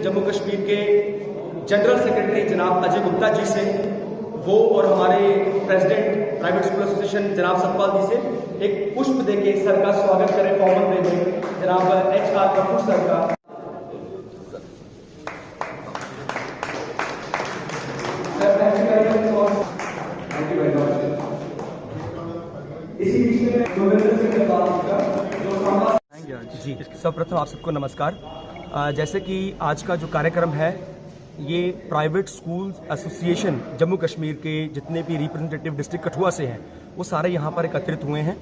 जम्मू कश्मीर के general secretary जनाब अजय गुप्ता जी से, वो और हमारे प्रेसिडेंट प्राइवेट स्कूल एसोसिएशन जनाब सतपाल जी से एक पुष्प देके सर का स्वागत करें, फॉर्मल देंगे जनाब HR कपूर सर का। जी, सर्वप्रथम आप सबको नमस्कार। जैसे कि आज का जो कार्यक्रम है, ये private school association Jammu Kashmir के जितने भी रिप्रेजेंटेटिव डिस्ट्रिक्ट कठुआ से हैं, वो सारे यहाँ पर एकत्रित हुए हैं।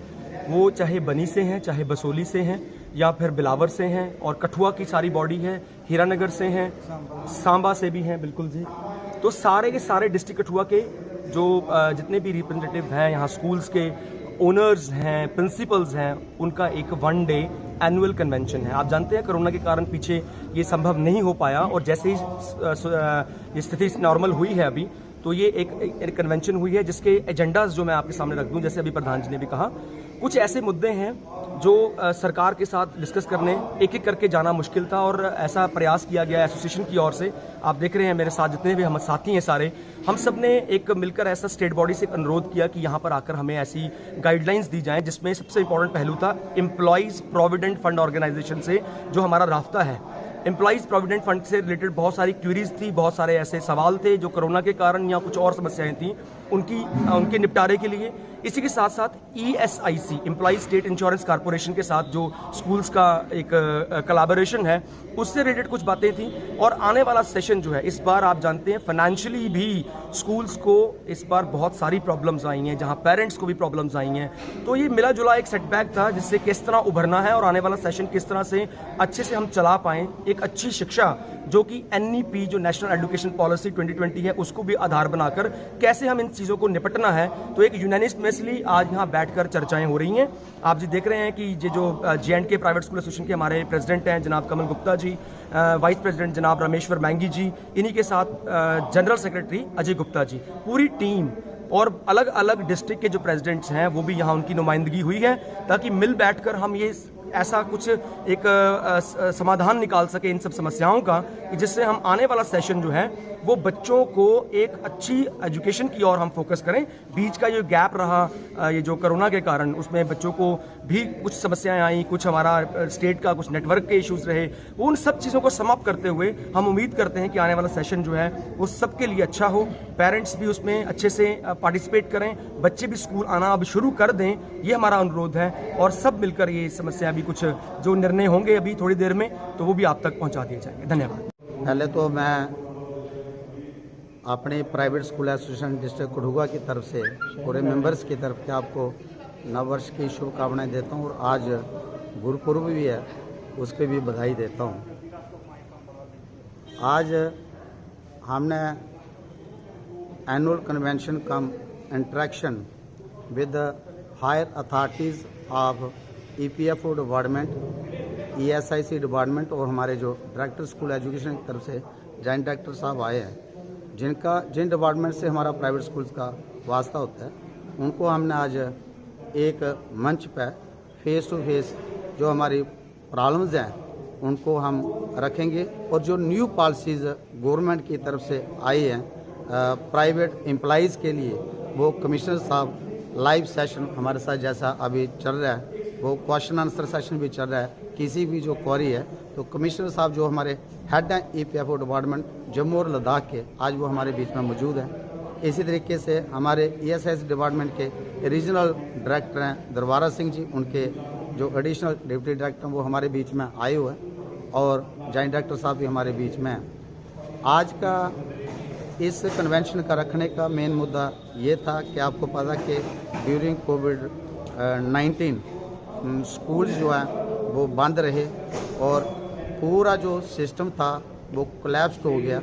वो चाहे बनी से हैं, चाहे बसोली से हैं, या फिर बिलावर से हैं, और कठुआ की सारी बॉडी है, हीरानगर से हैं, सांबा से भी हैं, बिल्कुल जी। तो सारे के सारे डिस्ट्रिक्ट कठुआ के जो जितने भी रिप्रेजेंटेटिव हैं, यहाँ स्कूल्स के ओनर्स हैं, प्रिंसिपल्स हैं, उनका एक 1 डे एनुअल कन्वेंशन है। आप जानते हैं कोरोना के कारण पीछे ये संभव नहीं हो पाया, और जैसे ही स्थिति नॉर्मल हुई है अभी, तो ये एक कन्वेंशन हुई है जिसके एजेंडाज जो मैं आपके सामने रख दूं। जैसे अभी प्रधान जी ने भी कहा, कुछ ऐसे मुद्दे हैं जो सरकार के साथ डिस्कस करने एक एक करके जाना मुश्किल था, और ऐसा प्रयास किया गया एसोसिएशन की ओर से। आप देख रहे हैं मेरे साथ जितने भी हम साथी हैं सारे, हम सब ने एक मिलकर ऐसा स्टेट बॉडी से अनुरोध किया कि यहाँ पर आकर हमें ऐसी गाइडलाइंस दी जाएं, जिसमें सबसे इंपॉर्टेंट पहलू था एम्प्लॉइज प्रोविडेंट फंड ऑर्गेनाइजेशन से जो हमारा राब्ता है। एम्प्लॉइज प्रोविडेंट फंड से रिलेटेड बहुत सारी क्यूरीज थी, बहुत सारे ऐसे सवाल थे जो कोरोना के कारण या कुछ और समस्याएं थी, उनके निपटारे के लिए। इसी के साथ साथ ESIC employees state insurance corporation के साथ जो स्कूल्स का एक कोलैबोरेशन है, उससे रिलेटेड कुछ बातें थी। और आने वाला सेशन जो है, इस बार आप जानते हैं फाइनेंशियली भी स्कूल्स को इस बार बहुत सारी प्रॉब्लम्स आई हैं, जहां पेरेंट्स को भी प्रॉब्लम्स आई हैं। तो ये मिला जुला एक सेटबैक था, जिससे किस तरह उभरना है और आने वाला सेशन किस तरह से अच्छे से हम चला पाएं, एक अच्छी शिक्षा जो कि NEP जो नेशनल एजुकेशन पॉलिसी 2020 है, उसको भी आधार बनाकर कैसे हम इन चीज़ों को निपटना है। तो एक यूनानिमसली आज यहाँ बैठकर चर्चाएं हो रही हैं। आप जी देख रहे हैं कि ये जो J&K प्राइवेट स्कूल एसोसिएशन के हमारे प्रेसिडेंट हैं जनाब कमल गुप्ता जी, वाइस प्रेसिडेंट जनाब रमेश्वर मैंगी जी, इन्हीं के साथ जनरल सेक्रेटरी अजय गुप्ता जी, पूरी टीम और अलग अलग डिस्ट्रिक्ट के जो प्रेसिडेंट्स हैं वो भी यहाँ उनकी नुमाइंदगी हुई है, ताकि मिल बैठकर हम ये ऐसा कुछ एक समाधान निकाल सके इन सब समस्याओं का, जिससे हम आने वाला सेशन जो है वो बच्चों को एक अच्छी एजुकेशन की ओर हम फोकस करें। बीच का ये गैप रहा ये जो कोरोना के कारण, उसमें बच्चों को भी कुछ समस्याएं आई, कुछ हमारा स्टेट का कुछ नेटवर्क के इश्यूज रहे, वो उन सब चीज़ों को समाप्त करते हुए हम उम्मीद करते हैं कि आने वाला सेशन जो है वो सबके लिए अच्छा हो। पेरेंट्स भी उसमें अच्छे से पार्टिसिपेट करें, बच्चे भी स्कूल आना अब शुरू कर दें, ये हमारा अनुरोध है। और सब मिलकर ये समस्या भी कुछ जो निर्णय होंगे अभी थोड़ी देर में, तो वो भी आप तक पहुंचा दिए जाएंगे। धन्यवाद। पहले तो मैं अपने private school association district Kathua की तरफ से पूरे मेंबर्स की तरफ से आपको नववर्ष की शुभकामनाएं देता हूं, और आज गुरुपुरब भी है, उसके भी बधाई देता हूं। आज हमने annual convention cum interaction with higher authorities of EPFO department, ESIC department और हमारे जो डायरेक्टर स्कूल एजुकेशन की तरफ से जॉइंट डायरेक्टर साहब आए हैं, जिन डिपार्टमेंट से हमारा प्राइवेट स्कूल्स का वास्ता होता है, उनको हमने आज एक मंच पर फेस टू फेस जो हमारी प्रॉब्लम्स हैं उनको हम रखेंगे, और जो न्यू पॉलिसीज़ गवर्नमेंट की तरफ से आई हैं प्राइवेट एम्प्लॉइज़ के लिए, वो कमिश्नर साहब लाइव सेशन हमारे साथ जैसा अभी चल रहा है, वो क्वेश्चन आंसर सेशन भी चल रहा है। किसी भी जो क्वेरी है तो कमिश्नर साहब जो हमारे हेड हैं EPFO डिपार्टमेंट जम्मू और लद्दाख के, आज वो हमारे बीच में मौजूद हैं। इसी तरीके से हमारे ESIC डिपार्टमेंट के रीजनल डायरेक्टर हैं दरबारा सिंह जी, उनके जो एडिशनल डिप्टी डायरेक्टर हैं वो हमारे बीच में आए हुए हैं, और जॉइंट डायरेक्टर साहब भी हमारे बीच में हैं। आज का इस कन्वेंशन का रखने का मेन मुद्दा ये था कि आपको पता कि ड्यूरिंग COVID-19 स्कूल जो है वो बंद रहे, और पूरा जो सिस्टम था वो कोलैप्स हो गया।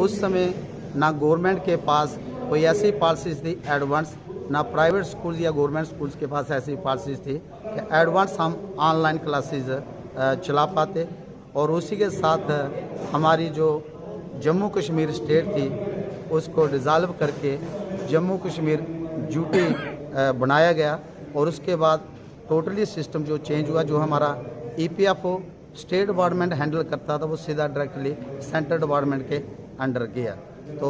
उस समय ना गवर्नमेंट के पास कोई ऐसी पॉलिसीज थी एडवांस ना प्राइवेट स्कूल्स या गवर्नमेंट स्कूल्स के पास ऐसी पॉलिसीज थी कि एडवांस हम ऑनलाइन क्लासेस चला पाते, और उसी के साथ हमारी जो जम्मू कश्मीर स्टेट थी उसको डिज़ाल्व करके जम्मू कश्मीर यूटी बनाया गया, और उसके बाद टोटली सिस्टम जो चेंज हुआ। जो हमारा ईपीएफओ स्टेट डिपार्टमेंट हैंडल करता था वो सीधा डायरेक्टली सेंट्रल डिपार्टमेंट के अंडर गया। तो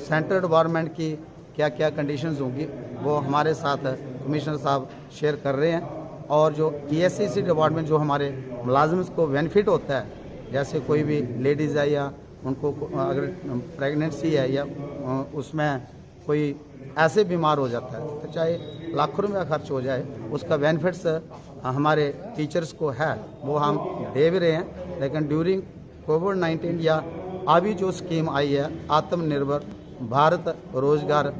सेंट्रल डिपार्टमेंट की क्या क्या कंडीशंस होंगी वो हमारे साथ कमिश्नर साहब शेयर कर रहे हैं, और जो ईएससीसी डिपार्टमेंट जो हमारे मुलाजिम को बेनिफिट होता है, जैसे कोई भी लेडीज़ है या उनको अगर प्रेगनेंसी है या उसमें कोई ऐसे बीमार हो जाता है तो चाहे लाखों रुपया खर्च हो जाए, उसका बेनिफिट्स हमारे टीचर्स को है वो हम दे भी रहे हैं। लेकिन ड्यूरिंग कोविड-19 या अभी जो स्कीम आई है आत्मनिर्भर भारत रोजगार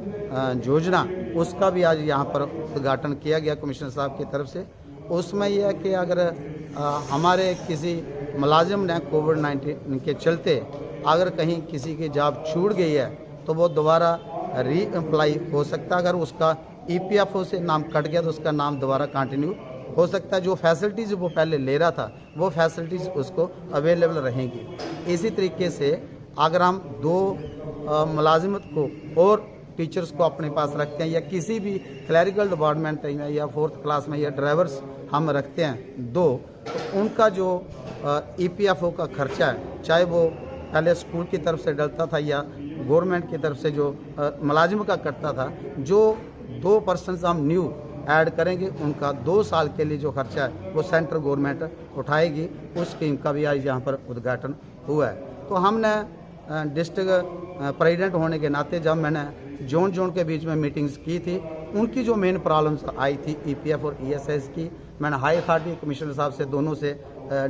योजना, उसका भी आज यहाँ पर उद्घाटन किया गया कमिश्नर साहब की तरफ से। उसमें यह है कि अगर हमारे किसी मुलाजिम ने कोविड-19 के चलते अगर कहीं किसी की जॉब छूट गई है तो वो दोबारा री एम्प्लाई हो सकता है। अगर उसका ईपीएफओ से नाम कट गया तो उसका नाम दोबारा कंटिन्यू हो सकता है। जो फैसिलिटीज़ वो पहले ले रहा था वो फैसिलिटीज़ उसको अवेलेबल रहेंगी। इसी तरीके से अगर हम दो मुलाजिमत को और टीचर्स को अपने पास रखते हैं या किसी भी क्लरिकल डिपार्टमेंट में या 4th क्लास में या ड्राइवर्स हम रखते हैं दो, तो उनका जो ईपीएफओ का खर्चा है, चाहे वो पहले स्कूल की तरफ से डलता था या गवर्नमेंट की तरफ से जो मुलाजिम का कटता था, जो 2 पर्सन हम न्यू ऐड करेंगे उनका 2 साल के लिए जो खर्चा है वो सेंट्रल गवर्नमेंट उठाएगी। उस स्कीम का भी आज यहाँ पर उद्घाटन हुआ है। तो हमने डिस्ट्रिक्ट प्रेसिडेंट होने के नाते जब मैंने जोन के बीच में मीटिंग्स की थी, उनकी जो मेन प्रॉब्लम्स आई थी ईपीएफ और ईएसएस की, मैंने हाई अथॉरिटी कमिश्नर साहब से दोनों से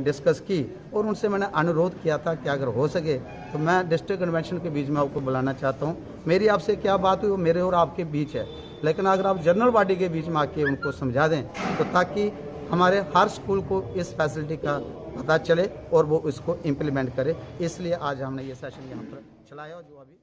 डिस्कस की और उनसे मैंने अनुरोध किया था कि अगर हो सके तो मैं डिस्ट्रिक्ट कन्वेंशन के बीच में आपको बुलाना चाहता हूँ। मेरी आपसे क्या बात हुई वो मेरे और आपके बीच है, लेकिन अगर आप जनरल बॉडी के बीच में आके उनको समझा दें तो ताकि हमारे हर स्कूल को इस फैसिलिटी का पता चले और वो इसको इम्प्लीमेंट करे। इसलिए आज हमने ये सेशन यहाँ पर चलाया जो अभी